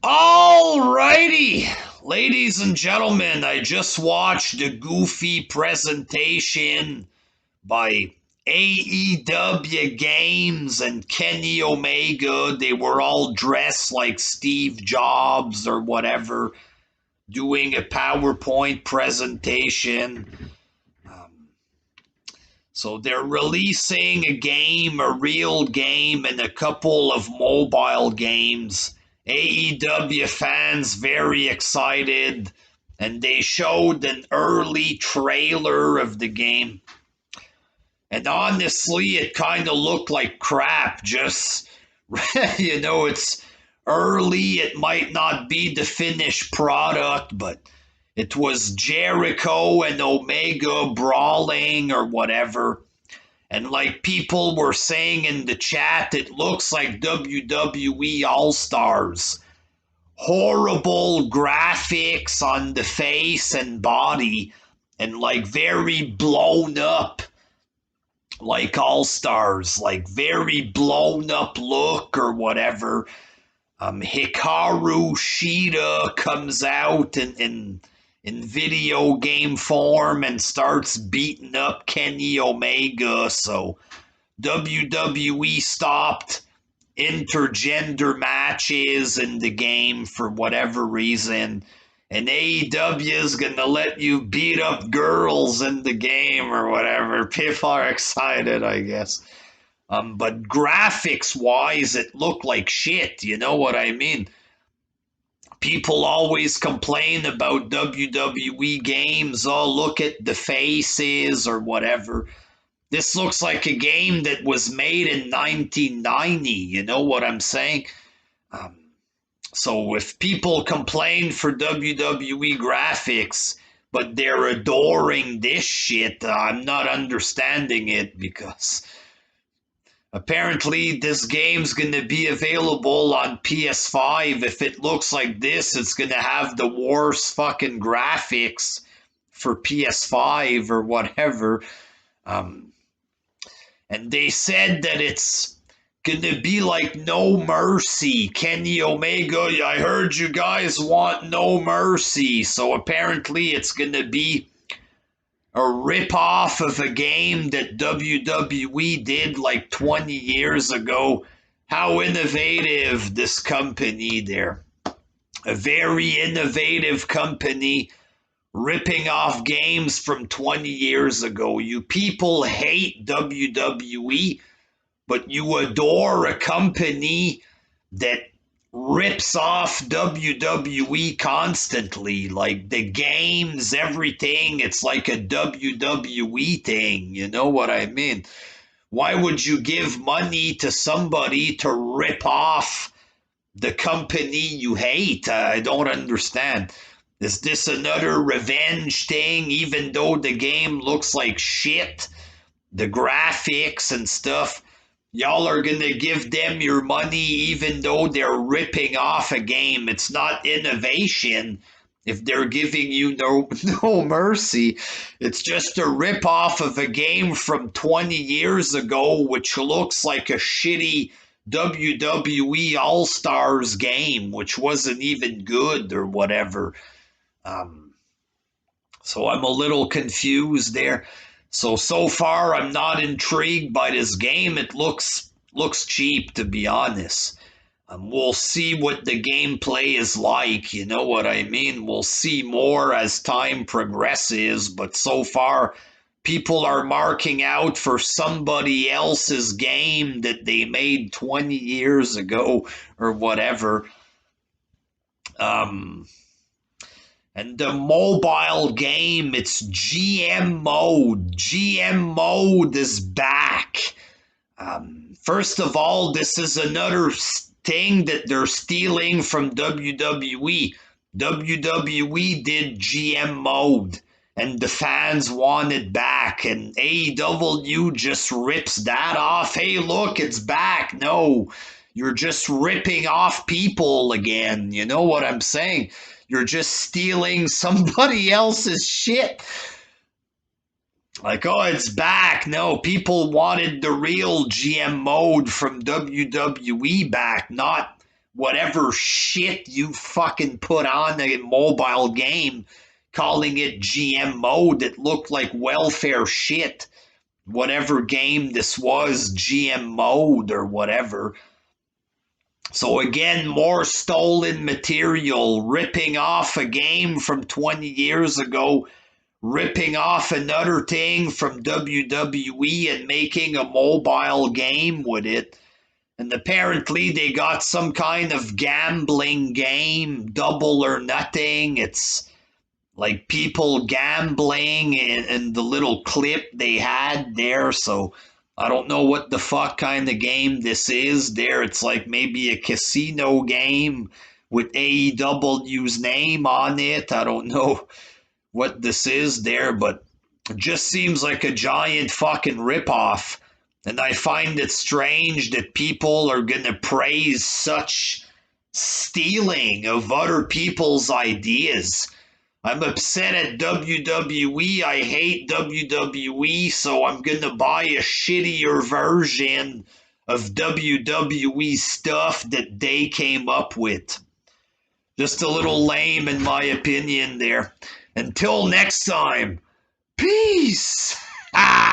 Alrighty, ladies and gentlemen, I just watched a goofy presentation by AEW Games and Kenny Omega. They were all dressed like Steve Jobs or whatever, doing a PowerPoint presentation. Um, so they're releasing a game, a real game, and a couple of mobile games. AEW fans very excited, and they showed an early trailer of the game. And honestly, it kind of looked like crap. Just, it's early. It might not be the finished product, but it was Jericho and Omega brawling or whatever. And like people were saying in the chat, it looks like WWE All Stars. Horrible graphics on the face and body, and like very blown up, like All Stars, like very blown up look or whatever. Hikaru Shida comes out in video game form and starts beating up Kenny Omega. So WWE stopped intergender matches in the game for whatever reason. And AEW is going to let you beat up girls in the game or whatever. People are excited, I guess. But graphics wise, it looked like shit. You know what I mean? People always complain about WWE games. Oh, look at the faces or whatever. This looks like a game that was made in 1990. You know what I'm saying? Um, so if people complain for WWE graphics, but they're adoring this shit, I'm not understanding it because apparently this game's going to be available on PS5. If it looks like this, it's going to have the worst fucking graphics for PS5 or whatever. Um, and they said that it's gonna be like No Mercy. Kenny Omega, I heard you guys want No Mercy, so apparently it's gonna be a rip-off of a game that WWE did like 20 years ago. How innovative this company there. A very innovative company ripping off games from 20 years ago. You people hate WWE, but you adore a company that rips off WWE constantly. Like the games, everything, it's like a WWE thing. You know what I mean? Why would you give money to somebody to rip off the company you hate? I don't understand. Is this another revenge thing, even though the game looks like shit? The graphics and stuff, y'all are gonna give them your money even though they're ripping off a game. It's not innovation if they're giving you no mercy. It's just a rip off of a game from 20 years ago, which looks like a shitty WWE All Stars game, which wasn't even good or whatever. Um, so I'm a little confused there. So far I'm not intrigued by this game. It looks cheap, to be honest. We'll see what the gameplay is like. You know what I mean? We'll see more as time progresses. But so far, people are marking out for somebody else's game that they made 20 years ago or whatever. Um, and the mobile game, it's GM mode. GM mode is back. First of all, this is another thing that they're stealing from WWE. WWE did GM mode, and the fans want it back, and AEW just rips that off. Hey, look, it's back. No, you're just ripping off people again. You know what I'm saying? You're just stealing somebody else's shit. Like, oh, it's back. No, people wanted the real GM mode from WWE back, not whatever shit you fucking put on a mobile game, calling it GM mode that looked like welfare shit. Whatever game this was, GM mode or whatever. So again, more stolen material, ripping off a game from 20 years ago, ripping off another thing from WWE and making a mobile game with it. And apparently they got some kind of gambling game, double or nothing. It's like people gambling and the little clip they had there. So I don't know what the fuck kind of game this is there. It's like maybe a casino game with AEW's name on it. I don't know what this is there, but it just seems like a giant fucking ripoff. And I find it strange that people are going to praise such stealing of other people's ideas. I'm upset at WWE. I hate WWE, so I'm going to buy a shittier version of WWE stuff that they came up with. Just a little lame, in my opinion, there. Until next time, peace! Ah!